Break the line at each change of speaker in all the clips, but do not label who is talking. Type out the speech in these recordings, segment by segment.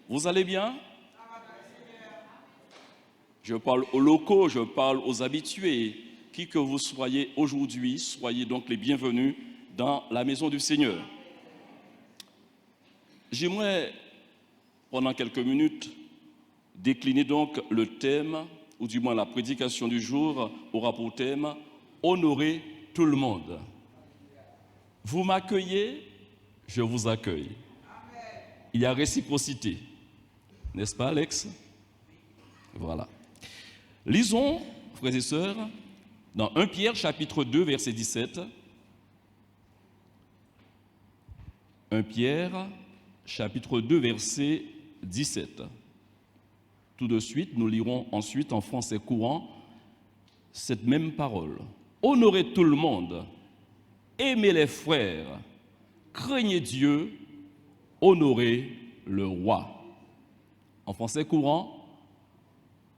Vous allez bien? Je parle aux locaux, je parle aux habitués. Qui que vous soyez aujourd'hui, soyez donc les bienvenus dans la maison du Seigneur. J'aimerais, pendant quelques minutes, décliner donc le thème, ou du moins la prédication du jour, aura pour thème « Honorer tout le monde ». Vous m'accueillez, je vous accueille. Il y a réciprocité. N'est-ce pas, Alex? Voilà. Lisons, frères et sœurs, dans 1 Pierre, chapitre 2, verset 17. 1 Pierre, chapitre 2, verset 17. Tout de suite, nous lirons ensuite en français courant cette même parole. Honorez tout le monde, aimez les frères, craignez Dieu, honorez le roi. En français courant,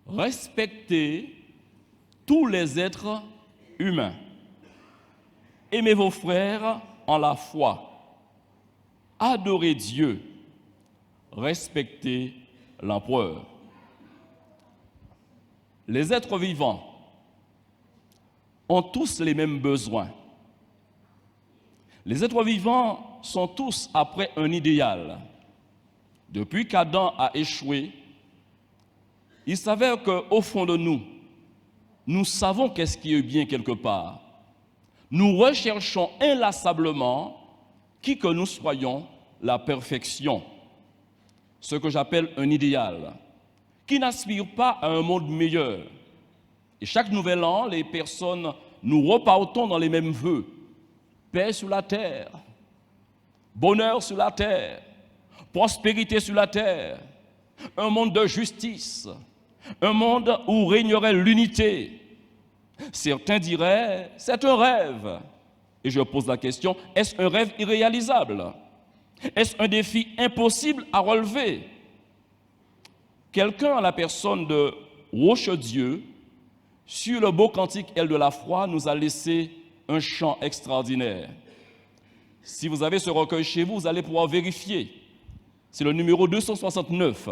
respectez tous les êtres humains. Aimez vos frères en la foi. Adorez Dieu. Respectez l'empereur. Les êtres vivants ont tous les mêmes besoins. Les êtres vivants sont tous après un idéal. Depuis qu'Adam a échoué, il s'avère qu'au fond de nous, nous savons qu'est-ce qui est bien quelque part. Nous recherchons inlassablement, qui que nous soyons, la perfection. Ce que j'appelle un idéal, qui n'aspire pas à un monde meilleur. Et chaque nouvel an, les personnes, nous repartons dans les mêmes vœux. Paix sur la terre, bonheur sur la terre, prospérité sur la terre, un monde de justice, un monde où régnerait l'unité. Certains diraient, c'est un rêve. Et je pose la question, est-ce un rêve irréalisable? Est-ce un défi impossible à relever? Quelqu'un, à la personne de Rochedieu, sur le beau cantique « Elle de la foi », nous a laissé un chant extraordinaire. Si vous avez ce recueil chez vous, vous allez pouvoir vérifier. C'est le numéro 269.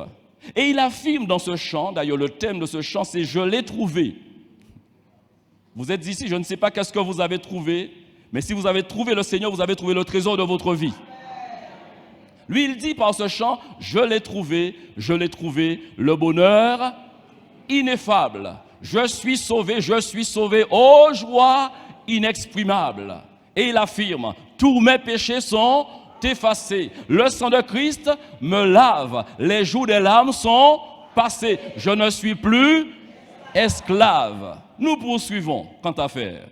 Et il affirme dans ce chant, d'ailleurs le thème de ce chant, c'est « Je l'ai trouvé ». Vous êtes ici, je ne sais pas qu'est-ce que vous avez trouvé, mais si vous avez trouvé le Seigneur, vous avez trouvé le trésor de votre vie. Lui, il dit par ce chant, je l'ai trouvé, le bonheur ineffable. Je suis sauvé, ô joie inexprimable. Et il affirme, tous mes péchés sont effacés. Le sang de Christ me lave, les jours des larmes sont passés. Je ne suis plus esclave. Nous poursuivons quant à faire.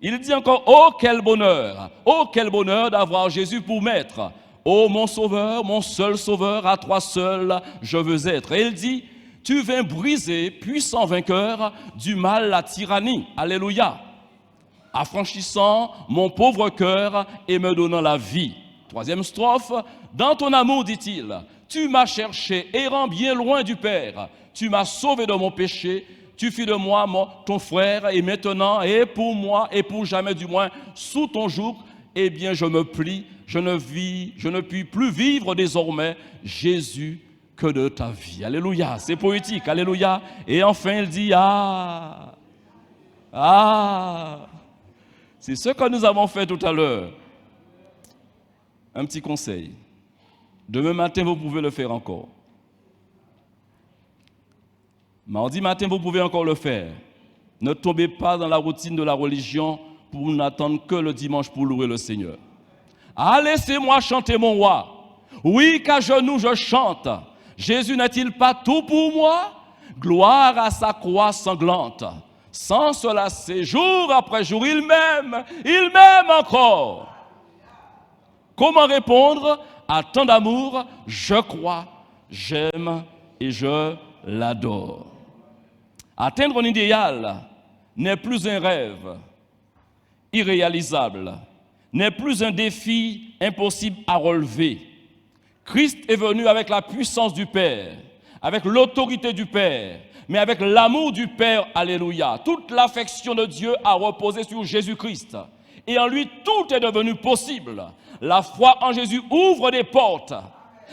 Il dit encore, oh quel bonheur d'avoir Jésus pour maître. Oh mon sauveur, mon seul sauveur, à toi seul je veux être. Et il dit, tu viens briser, puissant vainqueur, du mal la tyrannie. Alléluia. Affranchissant mon pauvre cœur et me donnant la vie. Troisième strophe, dans ton amour, dit-il, tu m'as cherché, errant bien loin du Père. Tu m'as sauvé de mon péché, tu fis de moi ton frère, et maintenant, et pour moi, et pour jamais du moins, sous ton joug, eh bien je me plie, je ne puis plus vivre désormais, Jésus, que de ta vie. Alléluia, c'est poétique, alléluia. Et enfin, il dit, c'est ce que nous avons fait tout à l'heure. Un petit conseil. Demain matin, vous pouvez le faire encore. Mardi matin, vous pouvez encore le faire. Ne tombez pas dans la routine de la religion pour n'attendre que le dimanche pour louer le Seigneur. Ah, laissez-moi chanter mon roi. Oui, qu'à genoux je chante. Jésus n'est-il pas tout pour moi? Gloire à sa croix sanglante. Sans se lasser, jour après jour, il m'aime encore. Comment répondre à tant d'amour? Je crois, j'aime et je l'adore. Atteindre un idéal n'est plus un rêve irréalisable, n'est plus un défi impossible à relever. Christ est venu avec la puissance du Père, avec l'autorité du Père, mais avec l'amour du Père, alléluia. Toute l'affection de Dieu a reposé sur Jésus-Christ. Et en lui, tout est devenu possible. La foi en Jésus ouvre des portes.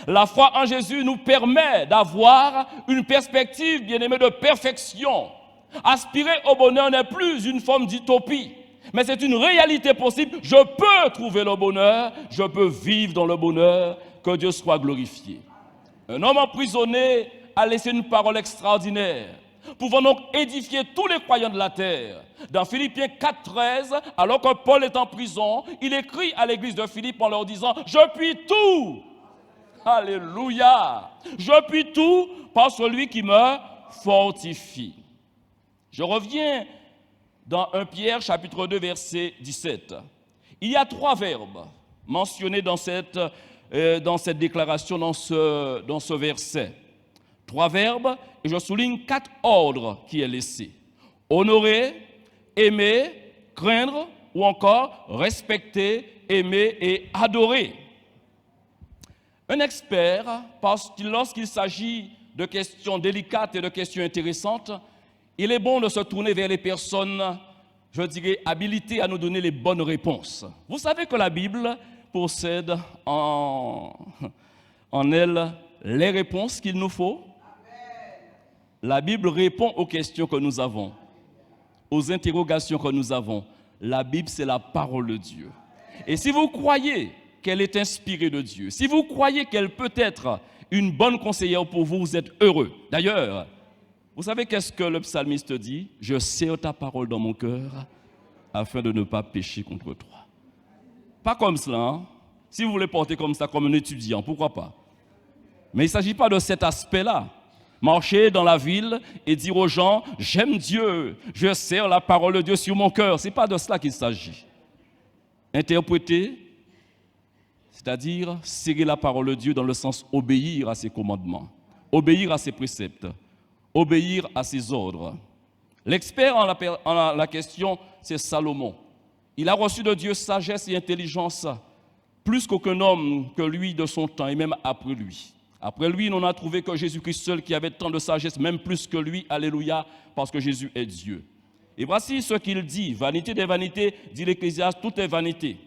La foi en Jésus nous permet d'avoir une perspective, bien-aimée, de perfection. Aspirer au bonheur n'est plus une forme d'utopie, mais c'est une réalité possible. Je peux trouver le bonheur, je peux vivre dans le bonheur, que Dieu soit glorifié. Un homme emprisonné a laissé une parole extraordinaire, pouvant donc édifier tous les croyants de la terre. Dans Philippiens 4,13, alors que Paul est en prison, il écrit à l'église de Philippe en leur disant « Je puis tout ». Alléluia. Je puis tout par celui qui me fortifie. Je reviens dans 1 Pierre chapitre 2 verset 17. Il y a 3 verbes mentionnés dans cette déclaration, dans ce verset. 3 verbes, et je souligne 4 ordres qui est laissé. Honorer, aimer, craindre, ou encore respecter, aimer et adorer. Un expert, parce que lorsqu'il s'agit de questions délicates et de questions intéressantes, il est bon de se tourner vers les personnes, je dirais, habilitées à nous donner les bonnes réponses. Vous savez que la Bible possède en elle les réponses qu'il nous faut. La Bible répond aux questions que nous avons, aux interrogations que nous avons. La Bible, c'est la parole de Dieu. Et si vous croyez qu'elle est inspirée de Dieu, si vous croyez qu'elle peut être une bonne conseillère pour vous, vous êtes heureux. D'ailleurs, vous savez qu'est-ce que le psalmiste dit? Je serre ta parole dans mon cœur afin de ne pas pécher contre toi. Pas comme cela, hein? Si vous voulez porter comme ça, comme un étudiant, pourquoi pas? Mais il ne s'agit pas de cet aspect-là. Marcher dans la ville et dire aux gens, j'aime Dieu, je serre la parole de Dieu sur mon cœur. Ce n'est pas de cela qu'il s'agit. Interpréter, c'est-à-dire serrer la parole de Dieu dans le sens obéir à ses commandements, obéir à ses préceptes, obéir à ses ordres. L'expert en la question, c'est Salomon. Il a reçu de Dieu sagesse et intelligence, plus qu'aucun homme que lui de son temps, et même après lui. Après lui, on n'a trouvé que Jésus-Christ seul qui avait tant de sagesse, même plus que lui, alléluia, parce que Jésus est Dieu. Et voici ce qu'il dit, vanité des vanités, dit l'Ecclésiaste, tout est vanité.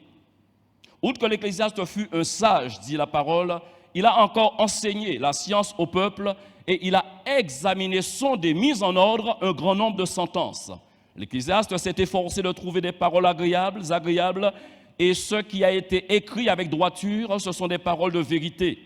Outre que l'Ecclésiaste fut un sage, dit la parole, il a encore enseigné la science au peuple et il a examiné, sondé, mis en ordre un grand nombre de sentences. L'Ecclésiaste s'est efforcé de trouver des paroles agréables, et ce qui a été écrit avec droiture, ce sont des paroles de vérité.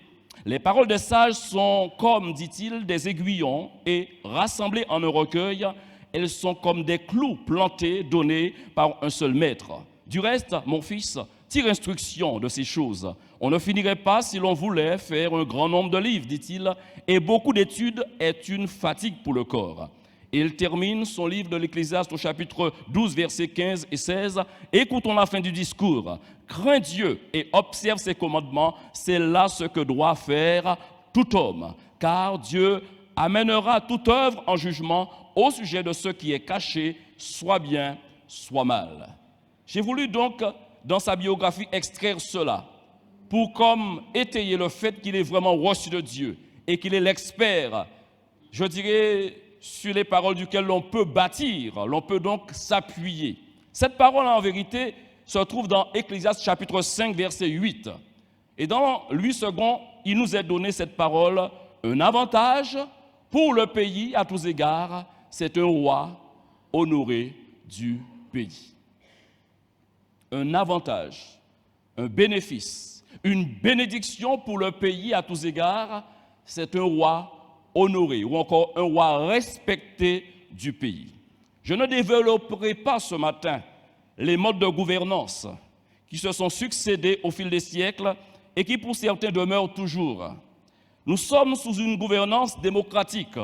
Les paroles des sages sont comme, dit-il, des aiguillons et rassemblées en un recueil, elles sont comme des clous plantés, donnés par un seul maître. Du reste, mon fils, tire instruction de ces choses. On ne finirait pas si l'on voulait faire un grand nombre de livres, dit-il, et beaucoup d'études est une fatigue pour le corps. Et il termine son livre de l'Ecclésiaste au chapitre 12, versets 15 et 16. Écoutons la fin du discours. Crains Dieu et observe ses commandements, c'est là ce que doit faire tout homme. Car Dieu amènera toute œuvre en jugement au sujet de ce qui est caché, soit bien, soit mal. J'ai voulu donc, dans sa biographie, extraire cela pour comme étayer le fait qu'il est vraiment reçu de Dieu et qu'il est l'expert, je dirais, sur les paroles duquel l'on peut bâtir, l'on peut donc s'appuyer. Cette parole, en vérité, se trouve dans Ecclésiaste chapitre 5, verset 8. Et dans lui second, il nous est donné cette parole, un avantage pour le pays à tous égards, c'est un roi honoré du pays. Un avantage, un bénéfice, une bénédiction pour le pays à tous égards, c'est un roi honoré ou encore un roi respecté du pays. Je ne développerai pas ce matin les modes de gouvernance qui se sont succédés au fil des siècles et qui pour certains demeurent toujours. Nous sommes sous une gouvernance démocratique.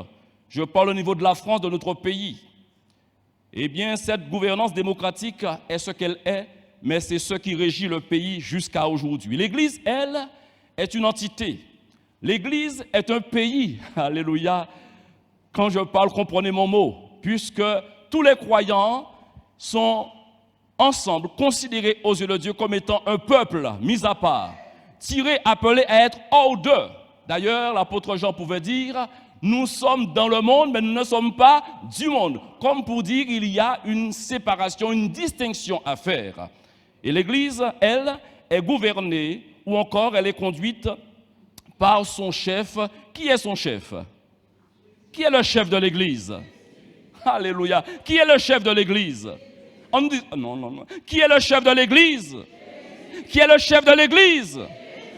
Je parle au niveau de la France, de notre pays. Eh bien, cette gouvernance démocratique est ce qu'elle est, mais c'est ce qui régit le pays jusqu'à aujourd'hui. L'Église, elle, est une entité. L'Église est un pays, alléluia. Quand je parle, comprenez mon mot, puisque tous les croyants sont ensemble considérés aux yeux de Dieu comme étant un peuple mis à part, tiré, appelé à être hors d'eux. D'ailleurs, l'apôtre Jean pouvait dire, nous sommes dans le monde, mais nous ne sommes pas du monde. Comme pour dire, il y a une séparation, une distinction à faire. Et l'Église, elle, est gouvernée, ou encore elle est conduite par son chef. Qui est son chef? Qui est le chef de l'Église? Alléluia. Qui est le chef de l'Église? On dit, non. Qui est le chef de l'Église? Qui est le chef de l'Église?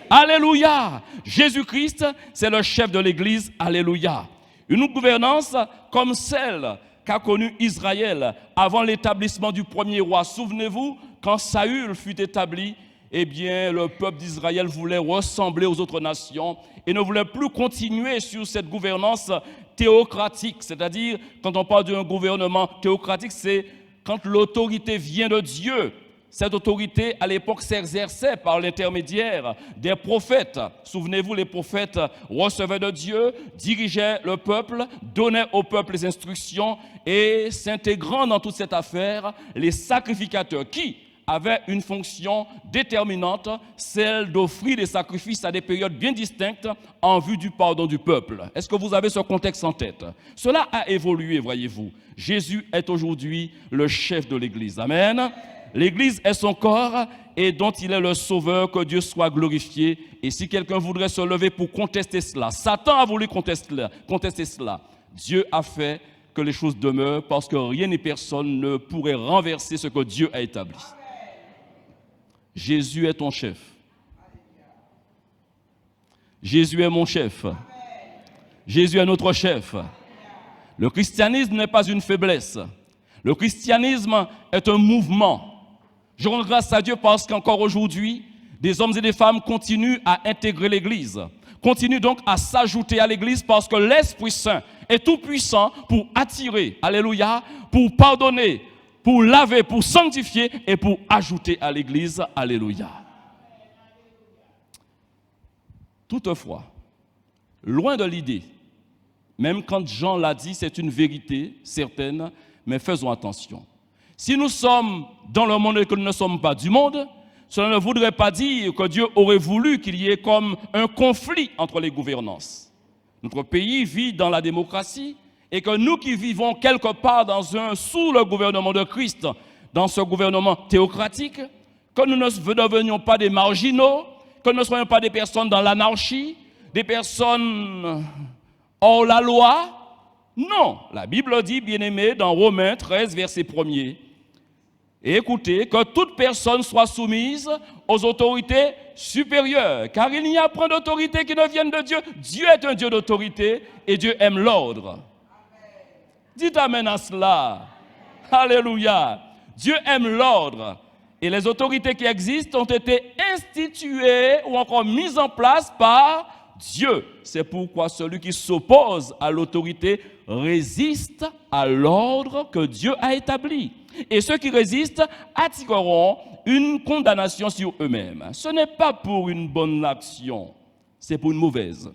Alléluia. Jésus-Christ, c'est le chef de l'Église. Alléluia. Une gouvernance comme celle qu'a connue Israël avant l'établissement du premier roi. Souvenez-vous, quand Saül fut établi, eh bien, le peuple d'Israël voulait ressembler aux autres nations et ne voulait plus continuer sur cette gouvernance théocratique. C'est-à-dire, quand on parle d'un gouvernement théocratique, c'est quand l'autorité vient de Dieu. Cette autorité, à l'époque, s'exerçait par l'intermédiaire des prophètes. Souvenez-vous, les prophètes recevaient de Dieu, dirigeaient le peuple, donnaient au peuple les instructions et s'intégrant dans toute cette affaire, les sacrificateurs qui avaient une fonction déterminante, celle d'offrir des sacrifices à des périodes bien distinctes en vue du pardon du peuple. Est-ce que vous avez ce contexte en tête? Cela a évolué, voyez-vous. Jésus est aujourd'hui le chef de l'Église. Amen. L'Église est son corps et dont il est le sauveur, que Dieu soit glorifié. Et si quelqu'un voudrait se lever pour contester cela, Satan a voulu contester cela. Dieu a fait que les choses demeurent parce que rien ni personne ne pourrait renverser ce que Dieu a établi. Jésus est ton chef. Jésus est mon chef. Jésus est notre chef. Le christianisme n'est pas une faiblesse. Le christianisme est un mouvement. Je rends grâce à Dieu parce qu'encore aujourd'hui, des hommes et des femmes continuent à intégrer l'Église, continuent donc à s'ajouter à l'Église parce que l'Esprit Saint est tout puissant pour attirer, alléluia, pour pardonner, pour laver, pour sanctifier et pour ajouter à l'Église, alléluia. Toutefois, loin de l'idée, même quand Jean l'a dit, c'est une vérité certaine, mais faisons attention. Si nous sommes dans le monde et que nous ne sommes pas du monde, cela ne voudrait pas dire que Dieu aurait voulu qu'il y ait comme un conflit entre les gouvernances. Notre pays vit dans la démocratie et que nous qui vivons quelque part sous le gouvernement de Christ, dans ce gouvernement théocratique, que nous ne devenions pas des marginaux, que nous ne soyons pas des personnes dans l'anarchie, des personnes hors la loi. Non, la Bible dit, bien-aimé, dans Romains 13, verset 1er, et écoutez, que toute personne soit soumise aux autorités supérieures, car il n'y a point d'autorité qui ne vienne de Dieu. Dieu est un Dieu d'autorité et Dieu aime l'ordre. Dites amen à cela. Alléluia. Dieu aime l'ordre. Et les autorités qui existent ont été instituées ou encore mises en place par Dieu. C'est pourquoi celui qui s'oppose à l'autorité résiste à l'ordre que Dieu a établi. Et ceux qui résistent attireront une condamnation sur eux-mêmes. Ce n'est pas pour une bonne action, c'est pour une mauvaise.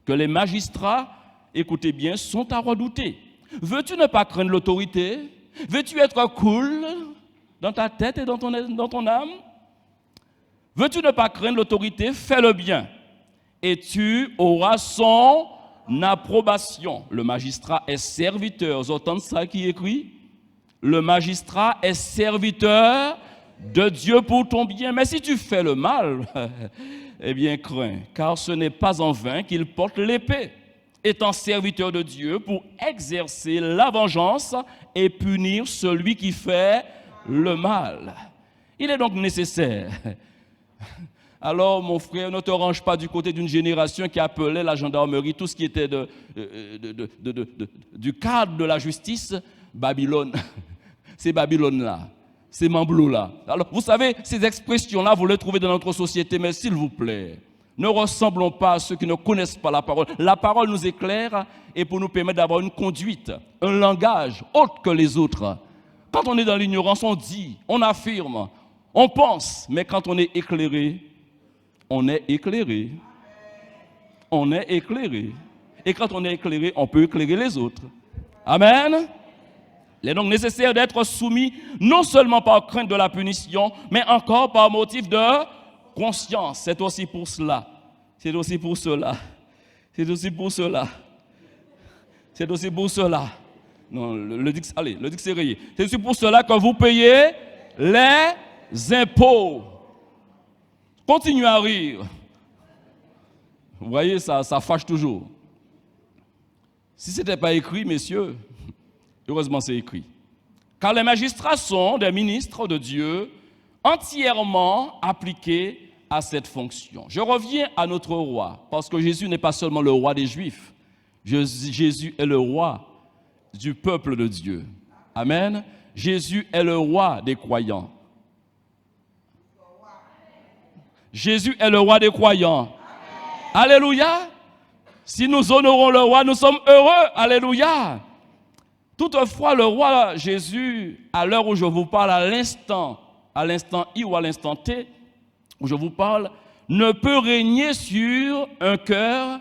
Que les magistrats, écoutez bien, sont à redouter. Veux-tu ne pas craindre l'autorité? Veux-tu être cool dans ta tête et dans ton âme? Veux-tu ne pas craindre l'autorité? Fais le bien et tu auras son approbation. Le magistrat est serviteur. Vous entendez ça qui est écrit? Le magistrat est serviteur de Dieu pour ton bien. Mais si tu fais le mal, eh bien crains, car ce n'est pas en vain qu'il porte l'épée, étant serviteur de Dieu pour exercer la vengeance et punir celui qui fait le mal. Il est donc nécessaire. Alors, mon frère, ne te range pas du côté d'une génération qui appelait la gendarmerie, tout ce qui était du cadre de la justice, Babylone. C'est Babylone-là, c'est Mamblou-là. Alors, vous savez, ces expressions-là, vous les trouvez dans notre société, mais s'il vous plaît, ne ressemblons pas à ceux qui ne connaissent pas la parole. La parole nous éclaire et pour nous permettre d'avoir une conduite, un langage autre que les autres. Quand on est dans l'ignorance, on dit, on affirme, on pense, mais quand on est éclairé, on est éclairé. On est éclairé. Et quand on est éclairé, on peut éclairer les autres. Amen. Il est donc nécessaire d'être soumis non seulement par crainte de la punition, mais encore par motif de conscience. C'est aussi pour cela. C'est aussi pour cela. C'est aussi pour cela. C'est aussi pour cela. Non, le c'est rayé. C'est aussi pour cela que vous payez les impôts. Continuez à rire. Vous voyez, ça fâche toujours. Si ce n'était pas écrit, messieurs, heureusement c'est écrit. Car les magistrats sont des ministres de Dieu entièrement appliqués à cette fonction. Je reviens à notre roi, parce que Jésus n'est pas seulement le roi des Juifs. Jésus est le roi du peuple de Dieu. Amen. Jésus est le roi des croyants. Jésus est le roi des croyants. Amen. Alléluia. Si nous honorons le roi, nous sommes heureux. Alléluia. Toutefois, le roi Jésus, à l'heure où je vous parle, à l'instant I ou à l'instant T, où je vous parle, ne peut régner sur un cœur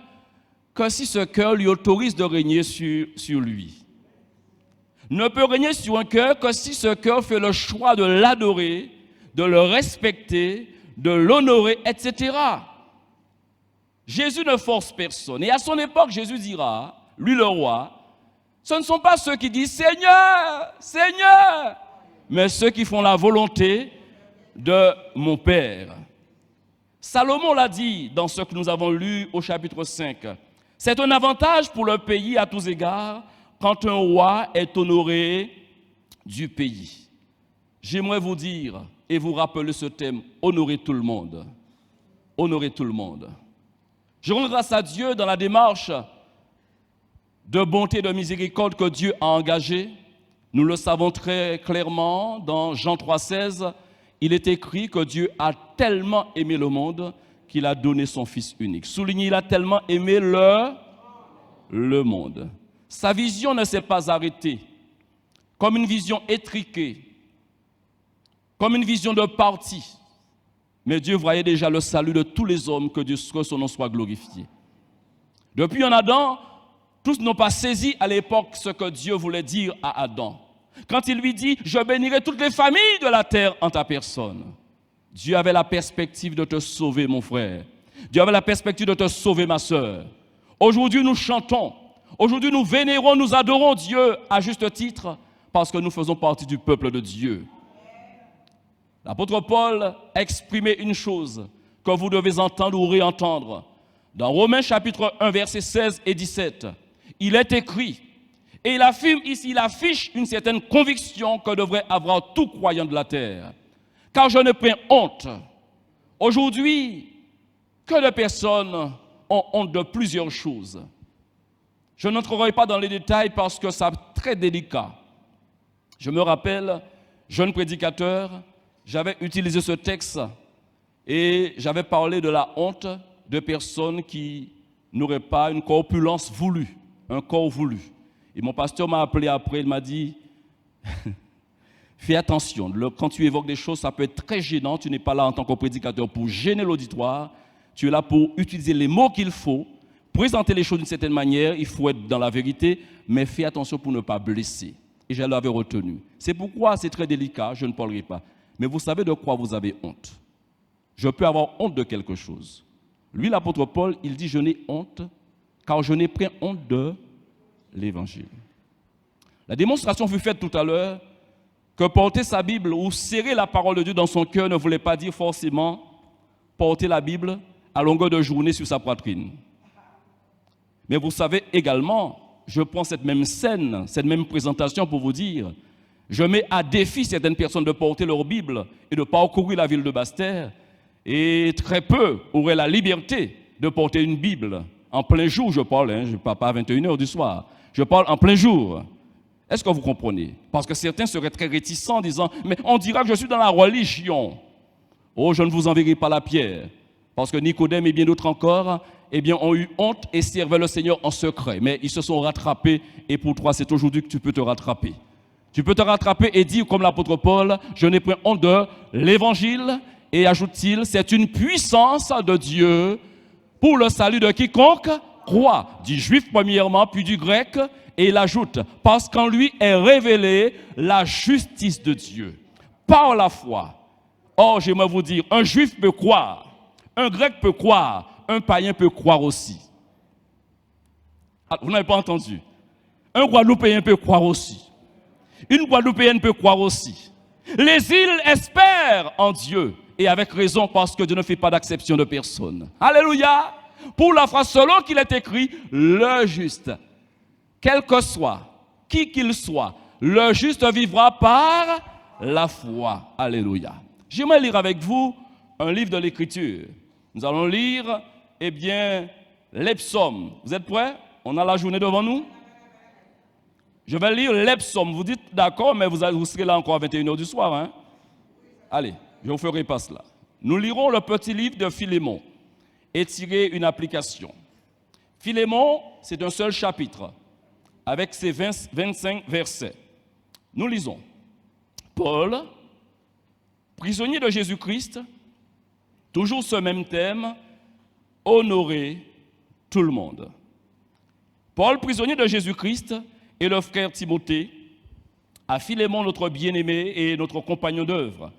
que si ce cœur lui autorise de régner sur lui. Ne peut régner sur un cœur que si ce cœur fait le choix de l'adorer, de le respecter, de l'honorer, etc. Jésus ne force personne. Et à son époque, Jésus dira, lui le roi, ce ne sont pas ceux qui disent « Seigneur, Seigneur », mais ceux qui font la volonté de mon Père. Salomon l'a dit dans ce que nous avons lu au chapitre 5. C'est un avantage pour le pays à tous égards quand un roi est honoré du pays. J'aimerais vous dire et vous rappeler ce thème, honorer tout le monde. Honorer tout le monde. Je rends grâce à Dieu dans la démarche de bonté et de miséricorde que Dieu a engagée. Nous le savons très clairement dans Jean 3,16. Il est écrit que Dieu a tellement aimé le monde qu'il a donné son Fils unique. Souligné, il a tellement aimé le monde. Sa vision ne s'est pas arrêtée comme une vision étriquée, comme une vision de parti. Mais Dieu voyait déjà le salut de tous les hommes, que son nom soit glorifié. Depuis en Adam, tous n'ont pas saisi à l'époque ce que Dieu voulait dire à Adam. Quand il lui dit « Je bénirai toutes les familles de la terre en ta personne », Dieu avait la perspective de te sauver, mon frère. Dieu avait la perspective de te sauver, ma sœur. Aujourd'hui, nous chantons. Aujourd'hui, nous vénérons, nous adorons Dieu à juste titre parce que nous faisons partie du peuple de Dieu. L'apôtre Paul a exprimé une chose que vous devez entendre ou réentendre. Dans Romains chapitre 1, versets 16 et 17, il est écrit, et il affirme ici, il affiche une certaine conviction que devrait avoir tout croyant de la terre. Car je ne prends honte. Aujourd'hui, que de personnes ont honte de plusieurs choses. Je n'entrerai pas dans les détails parce que c'est très délicat. Je me rappelle, jeune prédicateur, j'avais utilisé ce texte et j'avais parlé de la honte de personnes qui n'auraient pas une corpulence voulue, un corps voulu. Et mon pasteur m'a appelé après, il m'a dit, fais attention, quand tu évoques des choses, ça peut être très gênant, tu n'es pas là en tant que prédicateur pour gêner l'auditoire, tu es là pour utiliser les mots qu'il faut, présenter les choses d'une certaine manière, il faut être dans la vérité, mais fais attention pour ne pas blesser. Et je l'avais retenu. C'est pourquoi c'est très délicat, je ne parlerai pas. Mais vous savez de quoi vous avez honte. Je peux avoir honte de quelque chose. Lui, l'apôtre Paul, il dit, je n'ai honte, car je n'ai pris honte de l'Évangile. La démonstration fut faite tout à l'heure que porter sa Bible ou serrer la parole de Dieu dans son cœur ne voulait pas dire forcément porter la Bible à longueur de journée sur sa poitrine. Mais vous savez également, je prends cette même scène, cette même présentation pour vous dire, je mets à défi certaines personnes de porter leur Bible et de parcourir la ville de Basse-Terre, et très peu auraient la liberté de porter une Bible en plein jour, je parle, je ne parle pas à 21h du soir, je parle en plein jour. Est-ce que vous comprenez? Parce que certains seraient très réticents en disant, mais on dira que je suis dans la religion. Oh, je ne vous enverrai pas la pierre. Parce que Nicodème et bien d'autres encore, eh bien, ont eu honte et servaient le Seigneur en secret. Mais ils se sont rattrapés et pour toi, c'est aujourd'hui que tu peux te rattraper. Tu peux te rattraper et dire comme l'apôtre Paul, je n'ai point honte de l'Évangile. Et ajoute-t-il, c'est une puissance de Dieu pour le salut de quiconque croit. Du juif premièrement, puis du grec. Et il ajoute, parce qu'en lui est révélée la justice de Dieu par la foi. Or, j'aimerais vous dire, un juif peut croire, un grec peut croire, un païen peut croire aussi. Vous n'avez pas entendu? Un Guadeloupéen peut croire aussi. Une Guadeloupéenne peut croire aussi. Les îles espèrent en Dieu. Et avec raison, parce que Dieu ne fait pas d'acception de personne. Alléluia! Pour la foi, selon qu'il est écrit, le juste, quel que soit, qui qu'il soit, le juste vivra par la foi. Alléluia. J'aimerais lire avec vous un livre de l'Écriture. Nous allons lire, les psaumes. Vous êtes prêts? On a la journée devant nous? Je vais lire les psaumes. Vous dites d'accord, mais vous serez là encore à 21h du soir. Hein? Allez, je vous ferai pas cela. Nous lirons le petit livre de Philémon et tirer une application. Philémon, c'est un seul chapitre avec ses 25 versets. Nous lisons. Paul, prisonnier de Jésus-Christ, toujours ce même thème, honorer tout le monde. Paul, prisonnier de Jésus-Christ, et le frère Timothée, à Philémon, notre bien-aimé et notre compagnon d'œuvre,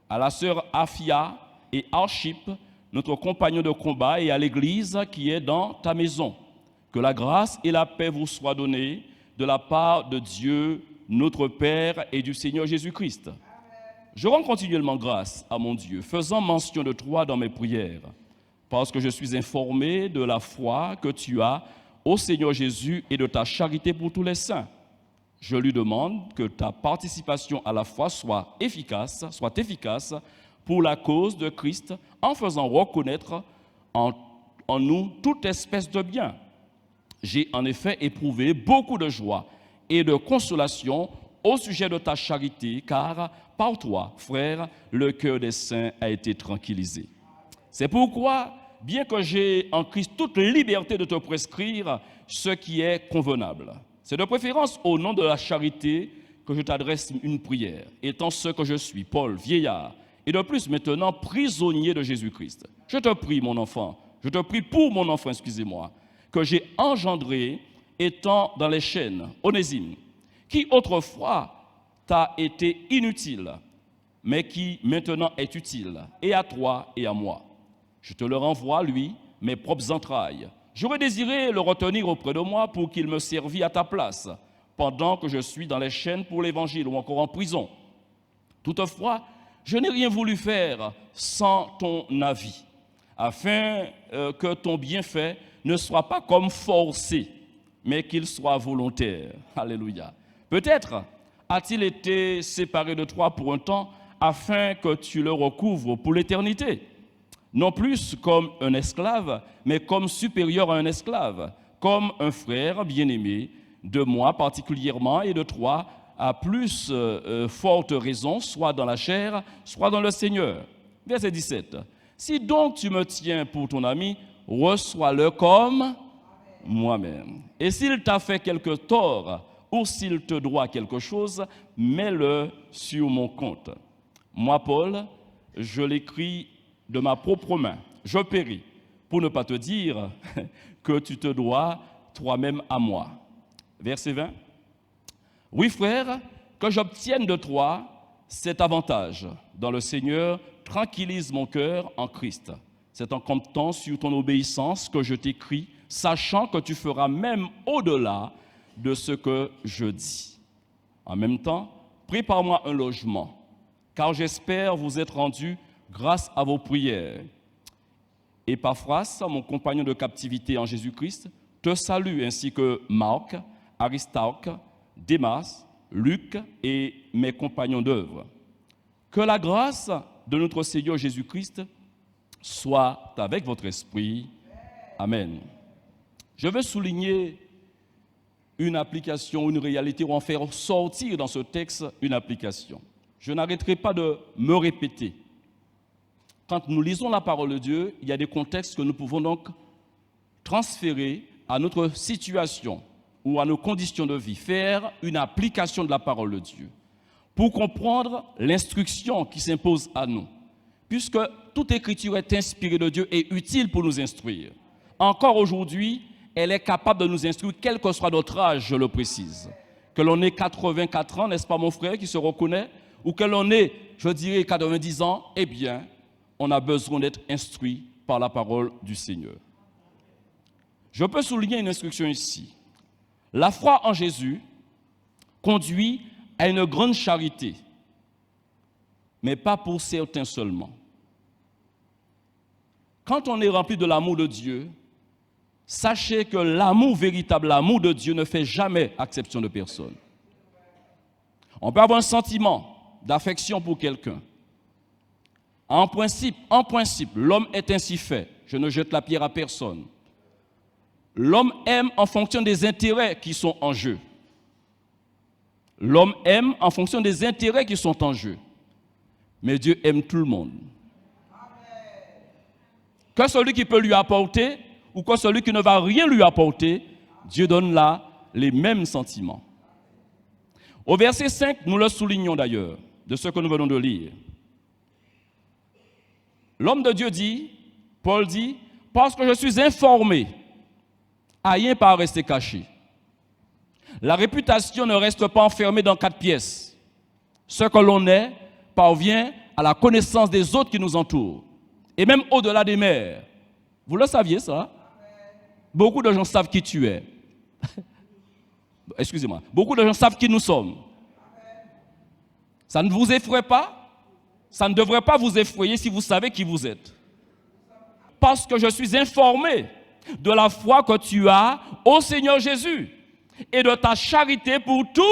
à la sœur Aphia et Archippe, notre compagnon de combat, et à l'Église qui est dans ta maison. Que la grâce et la paix vous soient données de la part de Dieu, notre Père, et du Seigneur Jésus-Christ. Je rends continuellement grâce à mon Dieu, faisant mention de toi dans mes prières, parce que je suis informé de la foi que tu as au Seigneur Jésus et de ta charité pour tous les saints. Je lui demande que ta participation à la foi soit efficace pour la cause de Christ, en faisant reconnaître en nous toute espèce de bien. J'ai en effet éprouvé beaucoup de joie et de consolation au sujet de ta charité, car par toi, frère, le cœur des saints a été tranquillisé. C'est pourquoi, bien que j'ai en Christ toute liberté de te prescrire ce qui est convenable, c'est de préférence au nom de la charité que je t'adresse une prière, étant ce que je suis, Paul, vieillard, et de plus maintenant prisonnier de Jésus-Christ. Je te prie, mon enfant, je te prie pour mon enfant, que j'ai engendré étant dans les chaînes, Onésime, qui autrefois t'a été inutile, mais qui maintenant est utile, et à toi et à moi. Je te le renvoie, lui, mes propres entrailles. J'aurais désiré le retenir auprès de moi pour qu'il me servît à ta place, pendant que je suis dans les chaînes pour l'Évangile ou encore en prison. Toutefois, je n'ai rien voulu faire sans ton avis, afin que ton bienfait ne soit pas comme forcé, mais qu'il soit volontaire. Alléluia. Peut-être a-t-il été séparé de toi pour un temps, afin que tu le recouvres pour l'éternité. Non plus comme un esclave, mais comme supérieur à un esclave, comme un frère bien-aimé, de moi particulièrement et de toi, à plus forte raison, soit dans la chair, soit dans le Seigneur. Verset 17. Si donc tu me tiens pour ton ami, reçois-le comme moi-même. Et s'il t'a fait quelque tort, ou s'il te doit quelque chose, mets-le sur mon compte. Moi, Paul, je l'écris de ma propre main. Je péris, pour ne pas te dire que tu te dois toi-même à moi. Verset 20. Oui, frère, que j'obtienne de toi cet avantage dans le Seigneur, tranquillise mon cœur en Christ. C'est en comptant sur ton obéissance que je t'écris, sachant que tu feras même au-delà de ce que je dis. En même temps, prépare-moi un logement, car j'espère vous être rendu grâce à vos prières. Épaphras, mon compagnon de captivité en Jésus-Christ, te salue, ainsi que Marc, Aristarque, Démas, Luc et mes compagnons d'œuvre. Que la grâce de notre Seigneur Jésus-Christ soit avec votre esprit. Amen. Je veux souligner une application, une réalité, ou en faire sortir dans ce texte une application. Je n'arrêterai pas de me répéter. Quand nous lisons la parole de Dieu, il y a des contextes que nous pouvons donc transférer à notre situation ou à nos conditions de vie, faire une application de la parole de Dieu pour comprendre l'instruction qui s'impose à nous, puisque toute écriture est inspirée de Dieu et utile pour nous instruire. Encore aujourd'hui, elle est capable de nous instruire, quel que soit notre âge, je le précise. Que l'on ait 84 ans, n'est-ce pas mon frère qui se reconnaît, ou que l'on ait, je dirais, 90 ans, eh bien, on a besoin d'être instruit par la parole du Seigneur. Je peux souligner une instruction ici. La foi en Jésus conduit à une grande charité, mais pas pour certains seulement. Quand on est rempli de l'amour de Dieu, Sachez que l'amour véritable, l'amour de Dieu ne fait jamais exception de personne. On peut avoir un sentiment d'affection pour quelqu'un. En principe, l'homme est ainsi fait. Je ne jette la pierre à personne. L'homme aime en fonction des intérêts qui sont en jeu. L'homme aime en fonction des intérêts qui sont en jeu. Mais Dieu aime tout le monde. Que celui qui peut lui apporter ou que celui qui ne va rien lui apporter, Dieu donne là les mêmes sentiments. Au verset 5, nous le soulignons d'ailleurs, de ce que nous venons de lire. L'homme de Dieu dit, Paul dit, parce que je suis informé, rien pas rester caché. La réputation ne reste pas enfermée dans 4 pièces. Ce que l'on est parvient à la connaissance des autres qui nous entourent, et même au-delà des mers. Vous le saviez ça? Beaucoup de gens savent qui tu es. Excusez-moi. Beaucoup de gens savent qui nous sommes. Ça ne vous effraie pas? Ça ne devrait pas vous effrayer si vous savez qui vous êtes. Parce que je suis informé de la foi que tu as au Seigneur Jésus et de ta charité pour tout.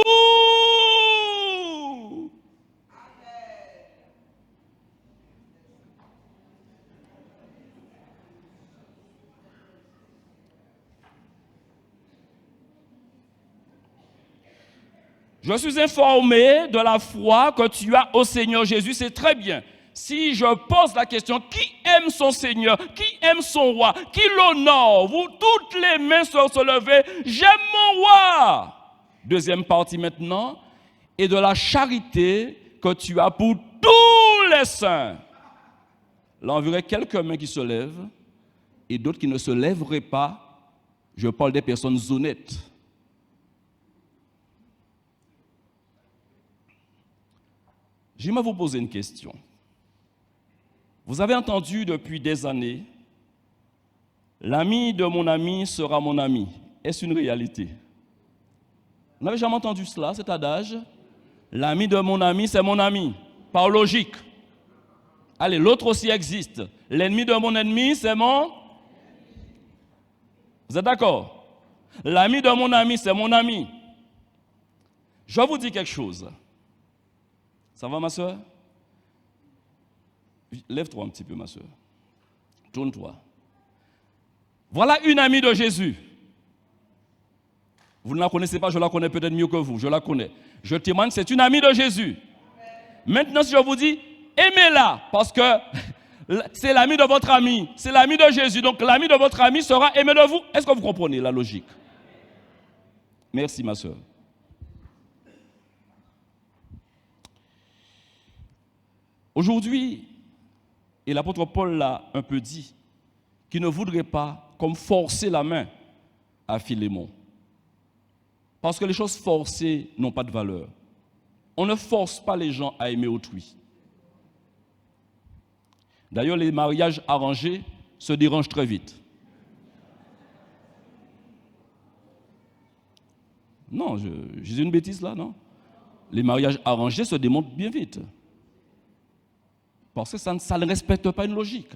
Je suis informé de la foi que tu as au Seigneur Jésus, c'est très bien. Si je pose la question, qui aime son Seigneur, qui aime son roi, qui l'honore, vous toutes les mains sont se lever, j'aime mon roi. Deuxième partie maintenant, et de la charité que tu as pour tous les saints. Là, on verrait quelques mains qui se lèvent et d'autres qui ne se lèveraient pas. Je parle des personnes honnêtes. J'aimerais vous poser une question. Vous avez entendu depuis des années, l'ami de mon ami sera mon ami. Est-ce une réalité? Vous n'avez jamais entendu cela, cet adage? L'ami de mon ami, c'est mon ami, par logique. Allez, l'autre aussi existe. L'ennemi de mon ennemi, c'est mon... Vous êtes d'accord? L'ami de mon ami, c'est mon ami. Je vous dis quelque chose. Ça va, ma soeur? Lève-toi un petit peu, ma soeur. Tourne-toi. Voilà une amie de Jésus. Vous ne la connaissez pas, je la connais peut-être mieux que vous. Je la connais. Je témoigne, c'est une amie de Jésus. Maintenant, si je vous dis, aimez-la, parce que c'est l'ami de votre ami, c'est l'ami de Jésus. Donc, l'ami de votre ami sera aimé de vous. Est-ce que vous comprenez la logique? Merci, ma soeur. Aujourd'hui, et l'apôtre Paul l'a un peu dit, qu'il ne voudrait pas comme forcer la main à Philémon. Parce que les choses forcées n'ont pas de valeur. On ne force pas les gens à aimer autrui. D'ailleurs, les mariages arrangés se dérangent très vite. Non, je dis une bêtise là, non? Les mariages arrangés se démontent bien vite. Parce que ça ne respecte pas une logique.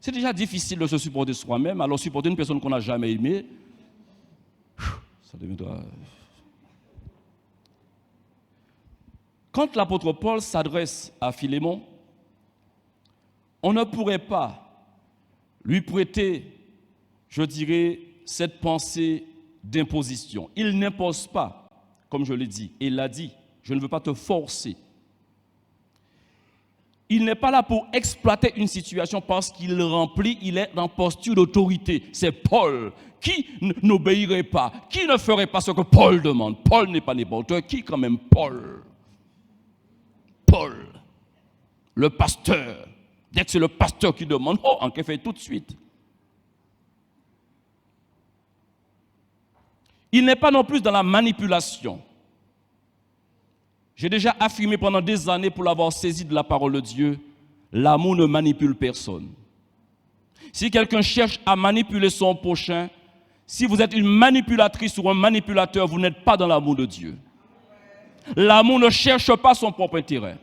C'est déjà difficile de se supporter soi-même, alors supporter une personne qu'on n'a jamais aimée, ça deviendra... Quand l'apôtre Paul s'adresse à Philémon, on ne pourrait pas lui prêter, je dirais, cette pensée d'imposition. Il n'impose pas, comme je l'ai dit, et il l'a dit, je ne veux pas te forcer. Il n'est pas là pour exploiter une situation parce qu'il remplit, il est en posture d'autorité. C'est Paul qui n'obéirait pas, qui ne ferait pas ce que Paul demande. Paul n'est pas n'importe qui quand même, Paul. Paul, le pasteur. Dès que c'est le pasteur qui demande, on fait tout de suite. Il n'est pas non plus dans la manipulation. J'ai déjà affirmé pendant des années, pour l'avoir saisi de la parole de Dieu, l'amour ne manipule personne. Si quelqu'un cherche à manipuler son prochain, si vous êtes une manipulatrice ou un manipulateur, vous n'êtes pas dans l'amour de Dieu. L'amour ne cherche pas son propre intérêt.